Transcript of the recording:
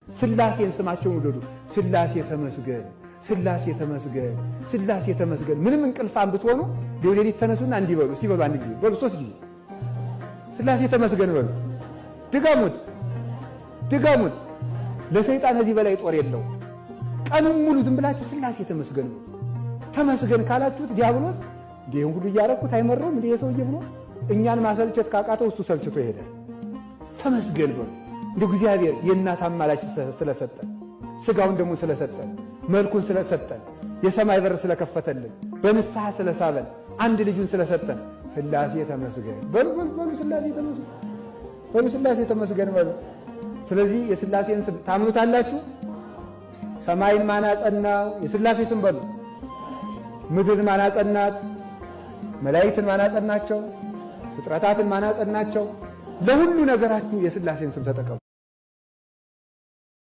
ስላሴን ስማቸውን ውደዱ። ስላሴ ተመስገን፣ ስላሴ ተመስገን፣ ስላሴ ተመስገን። ምንም እንቅልፋን ብትሆኑ ሌሊት ተነሱና እንዲበሉ እስቲ በሉ አንድ ጊዜ በሉ 3 ጊዜ ስላሴ ተመስገን በሉ። ድገሙት ድገሙት። ለሰይጣን እዚህ በላይ ጦር የለው። ቀኑን ሙሉ ዝም ብላችሁ ስላሴ ተመስገን ነው። ተመስገን ካላችሁት ዲያብሎስ ይሄን ሁሉ እያረኩት አይመረውም እንዴ የሰውዬ ብሎ እኛን ማሰልቸት ካቃተው እሱ ሰልችቶ ይሄዳል። ተመስገን በሉ። እንደው እግዚአብሔር የእናት አማላጅ ስለሰጠን፣ ስጋውን ደግሞ ስለሰጠን፣ መልኩን ስለሰጠን፣ የሰማይ በር ስለከፈተልን፣ በንስሐ ስለሳበን፣ አንድ ልጁን ስለሰጠን ስላሴ ተመስገን በሉ በሉ። ስላሴ ተመስገን በሉ። ስላሴ ተመስገን በሉ። ስለዚህ የስላሴን ስም ታምኑታላችሁ? ሰማይን ማን አጸናው? የስላሴ ስም በሉ። ምድርን ማን አጸናት? መላእክትን ማን አጸናቸው? ፍጥረታትን ማን አጸናቸው? ለሁሉ ነገራችሁ የስላሴን ስም ተጠቀሙ።